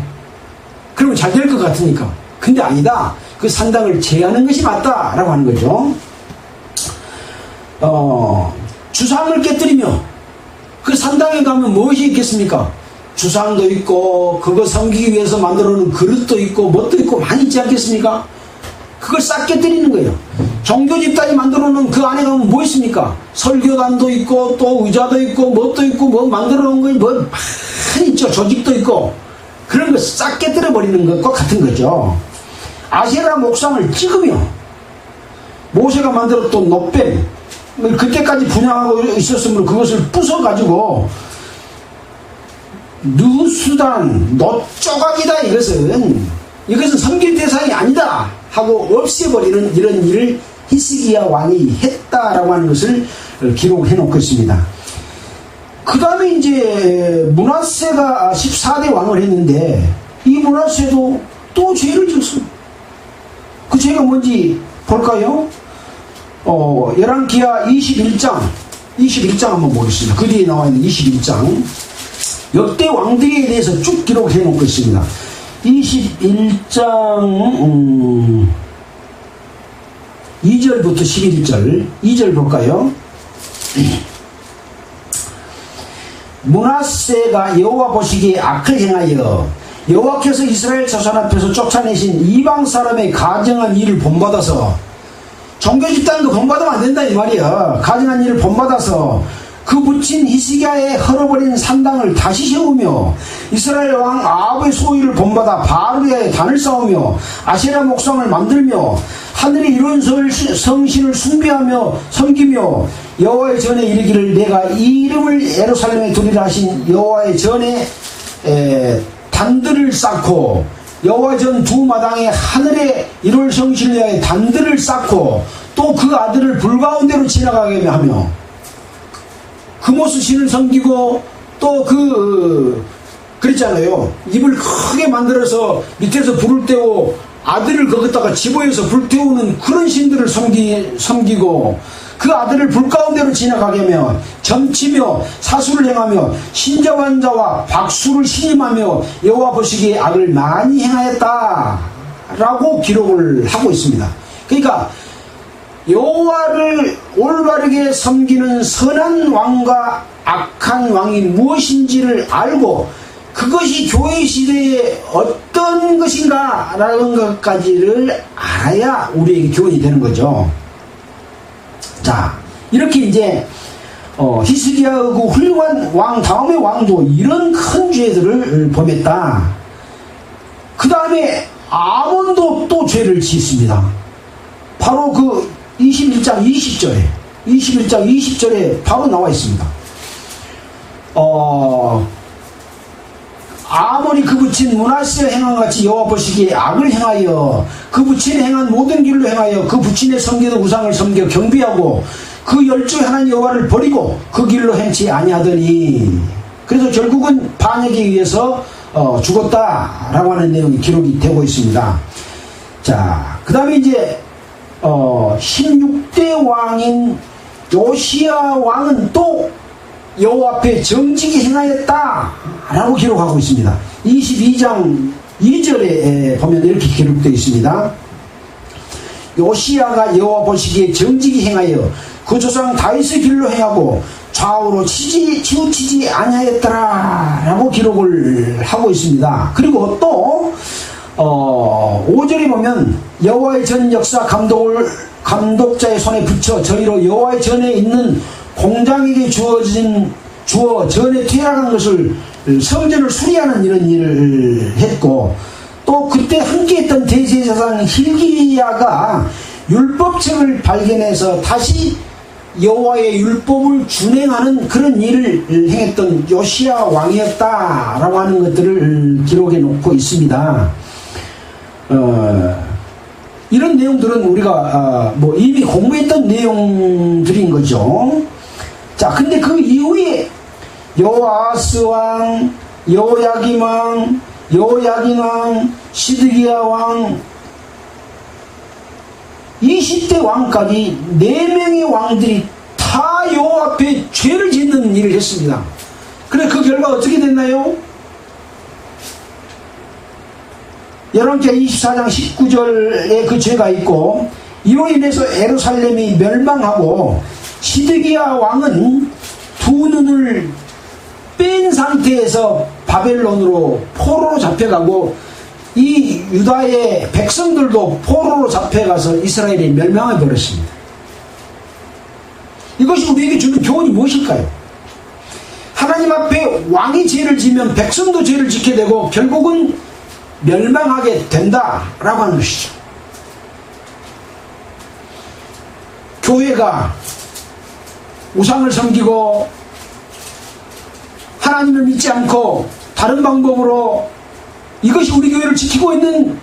그러면 잘 될 것 같으니까. 근데 아니다. 그 산당을 제하는 것이 맞다라고 하는 거죠. 주상을 깨뜨리며 그 산당에 가면 무엇이 있겠습니까? 주상도 있고 그거 섬기기 위해서 만들어 놓은 그릇도 있고 뭣도 있고 많이 있지 않겠습니까? 그걸 싹 깨뜨리는 거예요. 종교 집단이 만들어 놓은 그 안에 가면 뭐 있습니까? 설교단도 있고 또 의자도 있고 뭣도 있고 뭐 만들어 놓은 거 뭐 많이 있죠. 조직도 있고 그런 거 싹 깨뜨려 버리는 것과 같은 거죠. 아세라 목상을 찍으며 모세가 만들었던 놋뱀, 그때까지 분양하고 있었으므로 그것을 부숴가지고 누수단, 놋조각이다. 이것은 섬길 대상이 아니다 하고 없애버리는 이런 일을 히스기야 왕이 했다라고 하는 것을 기록해 놓고 있습니다. 그 다음에 이제 므낫세가 14대 왕을 했는데 이 므낫세도 또 죄를 지었습니다. 그 죄가 뭔지 볼까요? 열왕기하 21장 한번 보겠습니다. 그 뒤에 나와 있는 21장 역대 왕들에 대해서 쭉 기록해 놓고 있습니다. 21장 2절부터 11절 2절 볼까요? 므낫세가 여호와 보시기에 악을 행하여 여호와께서 이스라엘 자손 앞에서 쫓아내신 이방 사람의 가정한 일을 본받아서, 종교 집단도 본받으면 안 된다 이 말이야. 가정한 일을 본받아서 그 묻힌 히스기야의 헐어버린 산당을 다시 세우며 이스라엘 왕 아합의 소유를 본받아 바알에 단을 쌓으며 아세라 목상을 만들며 하늘에 이룬 성신을 숭배하며 섬기며 여호와의 전에 이르기를 내가 이 이름을 예루살렘에 두리라 하신 여호와의 전에 단들을 쌓고 여호와 전 두 마당에 하늘에 이룰 성신을 위하여 단들을 쌓고 또 그 아들을 불 가운데로 지나가게 하며 금오스 신을 섬기고 또 그랬잖아요. 입을 크게 만들어서 밑에서 불을 떼고 아들을 거기다가 집어에서 불 태우는 그런 신들을 섬기고 그 아들을 불 가운데로 지나가게 하며 점치며 사수를 행하며 신자환자와 박수를 신임하며 여호와 보시기에 악을 많이 행하였다 라고 기록을 하고 있습니다. 그러니까 여호와를 올바르게 섬기는 선한 왕과 악한 왕이 무엇인지를 알고 그것이 교회 시대에 어떤 것인가 라는 것까지를 알아야 우리에게 교훈이 되는 거죠. 자, 이렇게 이제 히스기야의 그 훌륭한 왕 다음의 왕도 이런 큰 죄들을 범했다. 그 다음에 아몬도 또 죄를 짓습니다. 바로 그 21장 20절에 바로 나와 있습니다. 아모리 그 부친 므낫세 행한 같이 여호와 보시기에 악을 행하여 그 부친이 행한 모든 길로 행하여 그 부친의 섬기던 우상을 섬겨 경비하고 그 열조의 하나님 여호와를 버리고 그 길로 행치 아니하더니, 그래서 결국은 반역에 의해서 죽었다라고 하는 내용이 기록이 되고 있습니다. 자, 그 다음에 이제 16대 왕인 요시야 왕은 또 여호와 앞에 정직히 행하였다라고 기록하고 있습니다. 22장 2절에 보면 이렇게 기록되어 있습니다. 요시야가 여호와 보시기에 정직히 행하여 그 조상 다윗의 길로 행하고 좌우로 치우치지 아니하였더라라고 기록을 하고 있습니다. 그리고 또 5절에 보면 여호와의 전 역사 감독자의 손에 붙여 저희로 여호와의 전에 있는 공장에게 주어 전에 퇴락한 것을 성전을 수리하는 이런 일을 했고, 또 그때 함께했던 대제사장 hil기야가 율법책을 발견해서 다시 여호와의 율법을 준행하는 그런 일을 행했던 요시야 왕이었다라고 하는 것들을 기록해 놓고 있습니다. 이런 내용들은 우리가 이미 공부했던 내용들인 거죠. 자, 근데 그 이후에 여호아스 왕, 여호야김 왕, 여호야긴 왕, 시드기야 왕, 20대 왕까지 4명의 왕들이 다 여호와 앞에 죄를 짓는 일을 했습니다. 그래, 그 결과 어떻게 됐나요? 열왕기하 24장 19절에 그 죄가 있고, 이로 인해서 예루살렘이 멸망하고 시드기야 왕은 두 눈을 뺀 상태에서 바벨론으로 포로로 잡혀가고, 이 유다의 백성들도 포로로 잡혀가서 이스라엘이 멸망해 버렸습니다. 이것이 우리에게 주는 교훈이 무엇일까요? 하나님 앞에 왕이 죄를 지면 백성도 죄를 짓게 되고 결국은 멸망하게 된다라고 하는 것이죠. 교회가 우상을 섬기고 하나님을 믿지 않고 다른 방법으로 이것이 우리 교회를 지키고 있는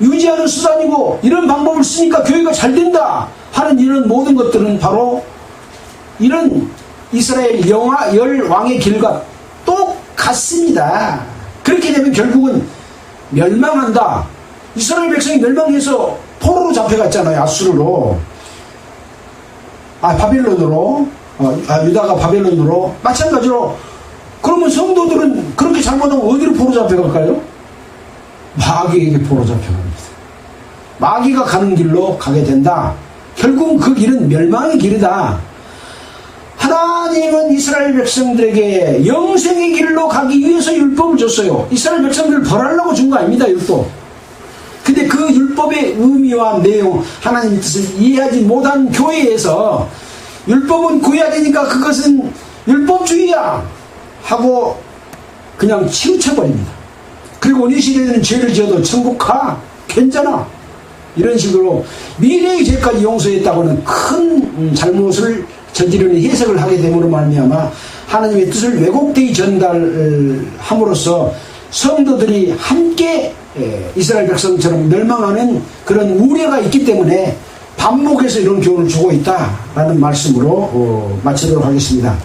유지하는 수단이고, 이런 방법을 쓰니까 교회가 잘 된다 하는 이런 모든 것들은 바로 이런 이스라엘 열 왕의 길과 똑같습니다. 그렇게 되면 결국은 멸망한다. 이스라엘 백성이 멸망해서 포로로 잡혀갔잖아요. 아수르로, 바벨론으로, 유다가 바벨론으로. 마찬가지로 그러면 성도들은 그렇게 잘못하면 어디로 포로 잡혀갈까요? 마귀에게 포로 잡혀갑니다. 마귀가 가는 길로 가게 된다. 결국은 그 길은 멸망의 길이다. 하나님은 이스라엘 백성들에게 영생의 길로 가기 위해서 율법을 줬어요. 이스라엘 백성들을 벌하려고 준 거 아닙니다, 율법. 근데 그 율법의 의미와 내용, 하나님의 뜻을 이해하지 못한 교회에서 율법은 구해야 되니까 그것은 율법주의야 하고 그냥 치우쳐버립니다. 그리고 이 시대에는 죄를 지어도 천국 가, 괜찮아, 이런 식으로 미래의 죄까지 용서했다고는 큰 잘못을 저지르는 해석을 하게 됨으로 말미암아 하나님의 뜻을 왜곡되이 전달함으로써 성도들이 함께 이스라엘 백성처럼 멸망하는 그런 우려가 있기 때문에 반복해서 이런 교훈을 주고 있다라는 말씀으로 마치도록 하겠습니다.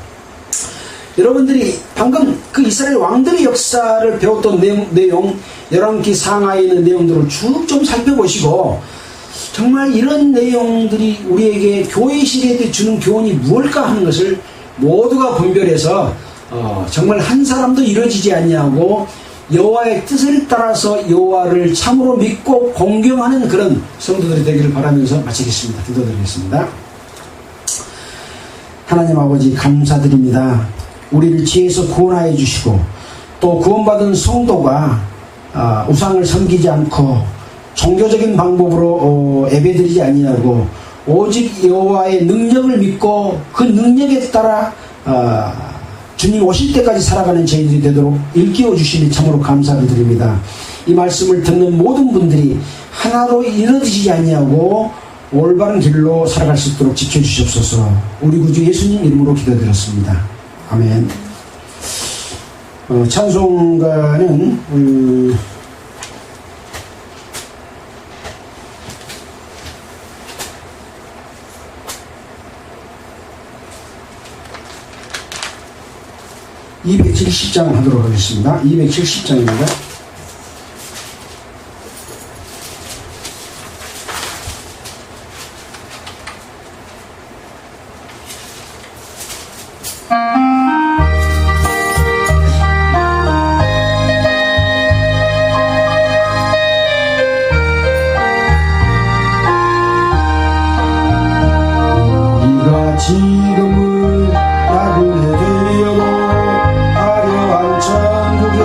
여러분들이 방금 그 이스라엘 왕들의 역사를 배웠던 내용, 열왕기 상하에 있는 내용들을 쭉 좀 살펴보시고, 정말 이런 내용들이 우리에게 교회 시대에 주는 교훈이 무엇일까 하는 것을 모두가 분별해서 정말 한 사람도 이루어지지 않냐고 여호와의 뜻을 따라서 여호와를 참으로 믿고 공경하는 그런 성도들이 되기를 바라면서 마치겠습니다. 기도드리겠습니다. 하나님 아버지, 감사드립니다. 우리를 지혜에서 구원하여 주시고, 또 구원받은 성도가 우상을 섬기지 않고 종교적인 방법으로 예배드리지 아니하고 오직 여호와의 능력을 믿고 그 능력에 따라 주님 오실 때까지 살아가는 저희들이 되도록 일깨워 주시니 참으로 감사를 드립니다. 이 말씀을 듣는 모든 분들이 하나로 이루어지지 아니하고 올바른 길로 살아갈 수 있도록 지켜주시옵소서. 우리 구주 예수님 이름으로 기도드렸습니다. 아멘. 찬송가는 270장 하도록 하겠습니다. 270장입니다. 지금은 나그네 되어도 화려한 천국에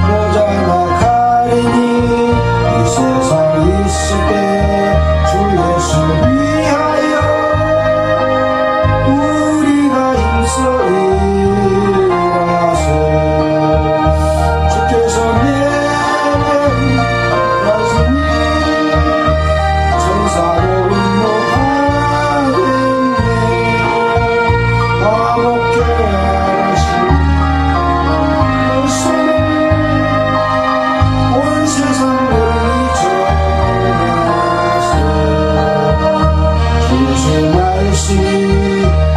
모자나 가리니 이 세상 있을 때 주 예수 위하여 우리가 힘써 일어나세. 주께서 내는 말씀이 천사로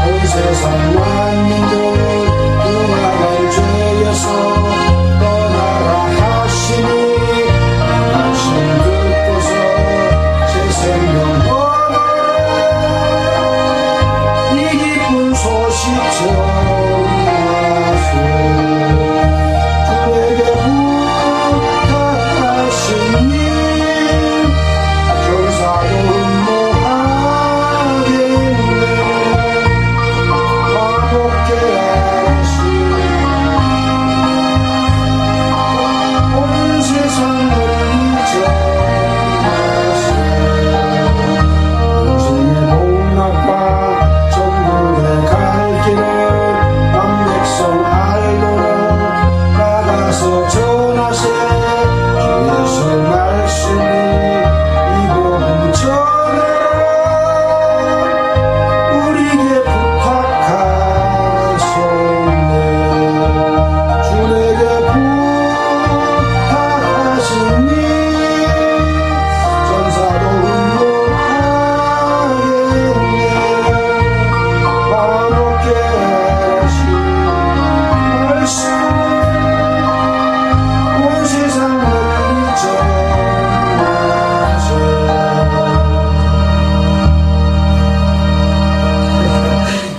온 세상 만민들 떠나갈 죄에서 떠나라 하시니 말씀 듣고서 새 생명 얻어 이 기쁜 소식 전하세. 주에게 부탁하시니 전사도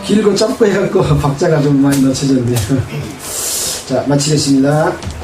길고 짧고 해갖고 박자가 좀 많이 놓쳐졌네요. 자, 마치겠습니다.